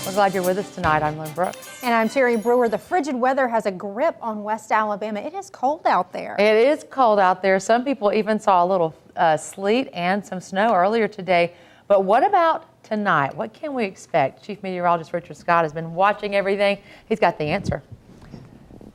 We're glad you're with us tonight. I'm Lynn Brooks. And I'm Terry Brewer. The frigid weather has a grip on West Alabama. It is cold out there. It is cold out there. Some people even saw a little sleet and some snow earlier today. But what about tonight? What can we expect? Chief Meteorologist Richard Scott has been watching everything. He's got the answer.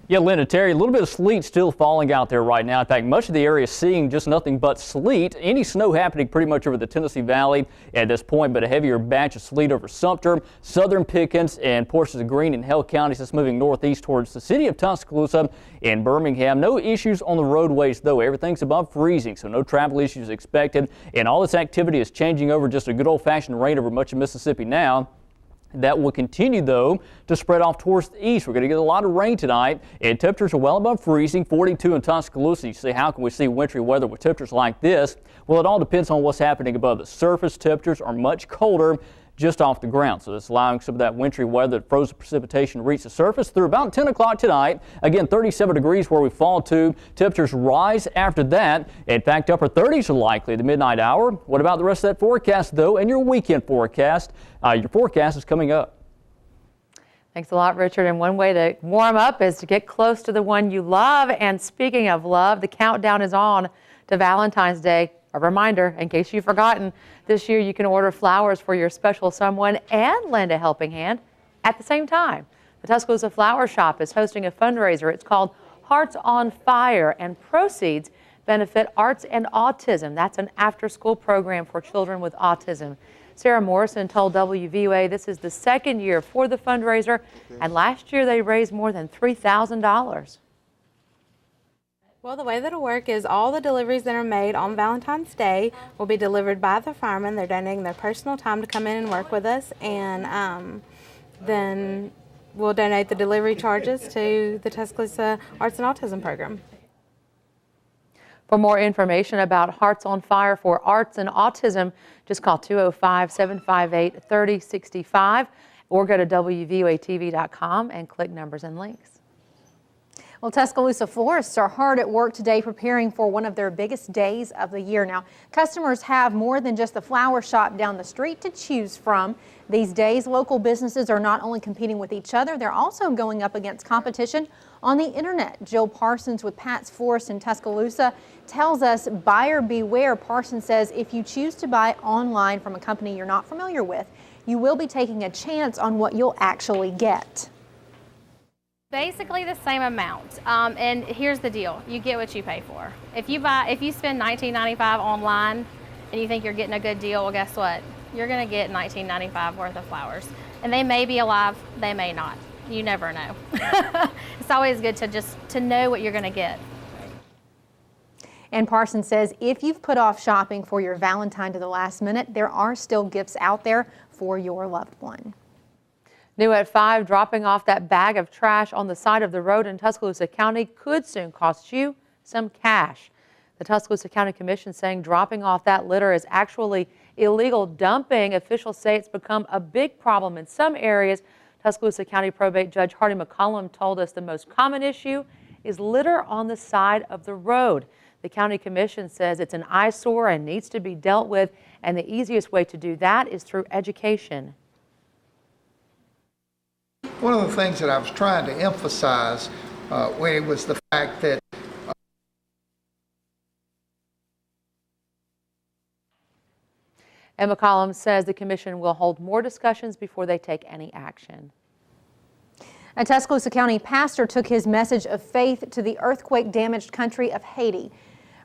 Yeah, Lynn and Terry, a little bit of sleet still falling out there right now. In fact, much of the area is seeing just nothing but sleet. Any snow happening pretty much over the Tennessee Valley at this point, but a heavier batch of sleet over Sumter, southern Pickens, and portions of Greene and Hell counties. That's moving northeast towards the city of Tuscaloosa and Birmingham. No issues on the roadways, though. Everything's above freezing, so no travel issues expected. And all this activity is changing over just a good old-fashioned rain over much of Mississippi now. That will continue, though, to spread off towards the east. We're going to get a lot of rain tonight, and temperatures are well above freezing, 42 in Tuscaloosa. You say, how can we see wintry weather with temperatures like this? Well, it all depends on what's happening above the surface. Temperatures are much colder just off the ground, so that's allowing some of that wintry weather, frozen precipitation to reach the surface through about 10 o'clock tonight. Again, 37 degrees where we fall to. Temperatures rise after that. In fact, upper 30s are likely at the midnight hour. What about the rest of that forecast, though, and your weekend forecast? Your forecast is coming up. Thanks a lot, Richard. And one way to warm up is to get close to the one you love. And speaking of love, the countdown is on to Valentine's Day. A reminder, in case you've forgotten, this year you can order flowers for your special someone and lend a helping hand at the same time. The Tuscaloosa Flower Shop is hosting a fundraiser. It's called Hearts on Fire, and proceeds benefit Arts and Autism. That's an after-school program for children with autism. Sarah Morrison told WVUA this is the second year for the fundraiser, and last year they raised more than $3,000. Well, the way that it'll work is all the deliveries that are made on Valentine's Day will be delivered by the firemen. They're donating their personal time to come in and work with us, and then we'll donate the delivery charges to the Tuscaloosa Arts and Autism program. For more information about Hearts on Fire for Arts and Autism, just call 205-758-3065 or go to WVUATV.com and click numbers and links. Well, Tuscaloosa florists are hard at work today preparing for one of their biggest days of the year. Now, customers have more than just the flower shop down the street to choose from. These days, local businesses are not only competing with each other, they're also going up against competition on the internet. Jill Parsons with Pat's Florist in Tuscaloosa tells us buyer beware. Parsons says if you choose to buy online from a company you're not familiar with, you will be taking a chance on what you'll actually get. Basically the same amount, and here's the deal: you get what you pay for. If you spend $19.95 online and you think you're getting a good deal, well, guess what? You're going to get $19.95 worth of flowers, and they may be alive, they may not. You never know. It's always good to know what you're going to get. And Parsons says if you've put off shopping for your Valentine to the last minute, there are still gifts out there for your loved one. New at 5, dropping off that bag of trash on the side of the road in Tuscaloosa County could soon cost you some cash. The Tuscaloosa County Commission saying dropping off that litter is actually illegal dumping. Officials say it's become a big problem in some areas. Tuscaloosa County Probate Judge Hardy McCollum told us the most common issue is litter on the side of the road. The County Commission says it's an eyesore and needs to be dealt with, and the easiest way to do that is through education. One of the things that I was trying to emphasize when it was the fact that And McCollum says the commission will hold more discussions before they take any action. A Tuscaloosa County pastor took his message of faith to the earthquake-damaged country of Haiti.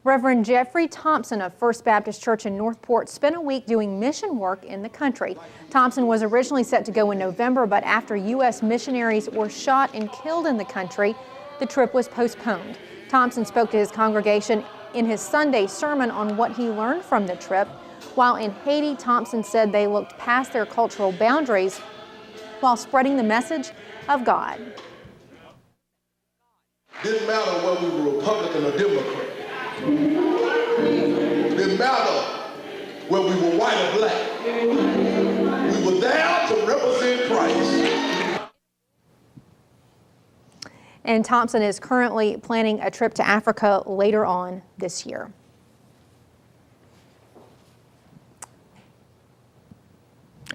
Reverend Jeffery Thompson of First Baptist Church in Northport spent a week doing mission work in the country. Thompson was originally set to go in November, but after U.S. missionaries were shot and killed in the country, the trip was postponed. Thompson spoke to his congregation in his Sunday sermon on what he learned from the trip. While in Haiti, Thompson said they looked past their cultural boundaries while spreading the message of God. Didn't matter whether we were Republican or Democrat. Didn't matter whether we were white or black. We were there to represent Christ. And Thompson is currently planning a trip to Africa later on this year.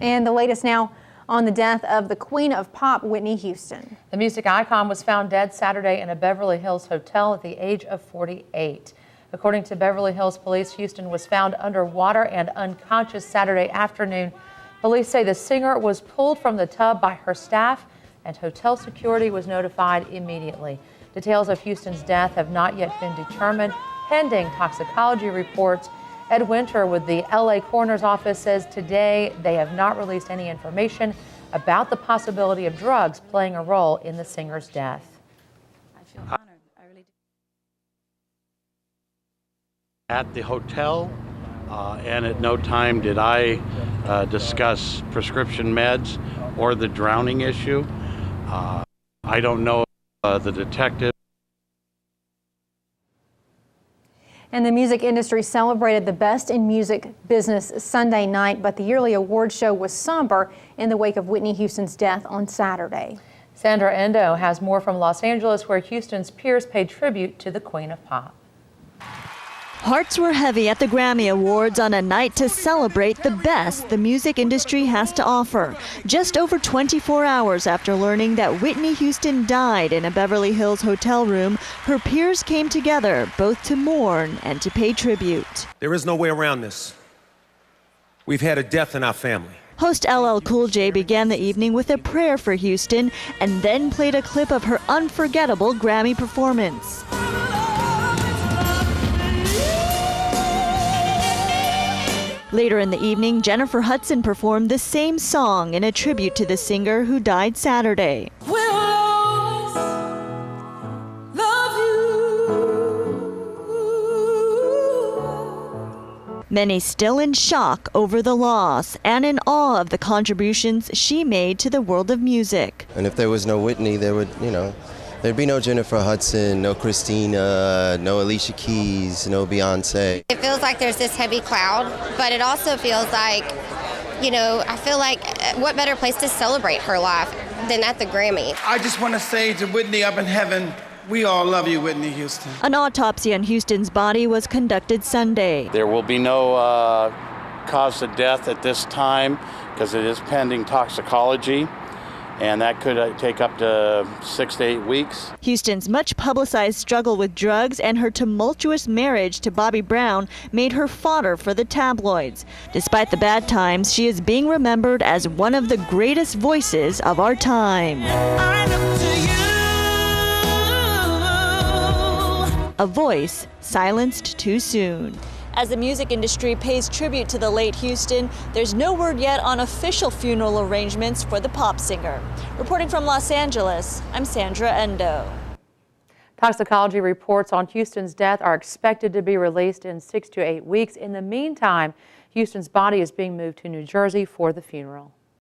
And the latest now on the death of the Queen of Pop, Whitney Houston. The music icon was found dead Saturday in a Beverly Hills hotel at the age of 48. According to Beverly Hills Police, Houston was found underwater and unconscious Saturday afternoon. Police say the singer was pulled from the tub by her staff and hotel security was notified immediately. Details of Houston's death have not yet been determined, pending toxicology reports. Ed Winter with the LA Coroner's Office says today they have not released any information about the possibility of drugs playing a role in the singer's death. I feel honored. I really do. At the hotel, and at no time did I discuss prescription meds or the drowning issue. I don't know the detective. And the music industry celebrated the best in music business Sunday night, but the yearly award show was somber in the wake of Whitney Houston's death on Saturday. Sandra Endo has more from Los Angeles, where Houston's peers paid tribute to the Queen of Pop. Hearts were heavy at the Grammy Awards on a night to celebrate the best the music industry has to offer. Just over 24 hours after learning that Whitney Houston died in a Beverly Hills hotel room, her peers came together both to mourn and to pay tribute. There is no way around this. We've had a death in our family. Host LL Cool J began the evening with a prayer for Houston and then played a clip of her unforgettable Grammy performance. Later in the evening, Jennifer Hudson performed the same song in a tribute to the singer who died Saturday. We'll always love you. Many still in shock over the loss and in awe of the contributions she made to the world of music. And if there was no Whitney, there would, there'd be no Jennifer Hudson, no Christina, no Alicia Keys, no Beyonce. It feels like there's this heavy cloud, but it also feels like, I feel like what better place to celebrate her life than at the Grammy. I just want to say to Whitney up in heaven, we all love you, Whitney Houston. An autopsy on Houston's body was conducted Sunday. There will be no cause of death at this time because it is pending toxicology. And that could take up to 6 to 8 weeks. Houston's much publicized struggle with drugs and her tumultuous marriage to Bobby Brown made her fodder for the tabloids. Despite the bad times, she is being remembered as one of the greatest voices of our time. A voice silenced too soon. As the music industry pays tribute to the late Houston, there's no word yet on official funeral arrangements for the pop singer. Reporting from Los Angeles, I'm Sandra Endo. Toxicology reports on Houston's death are expected to be released in 6 to 8 weeks. In the meantime, Houston's body is being moved to New Jersey for the funeral.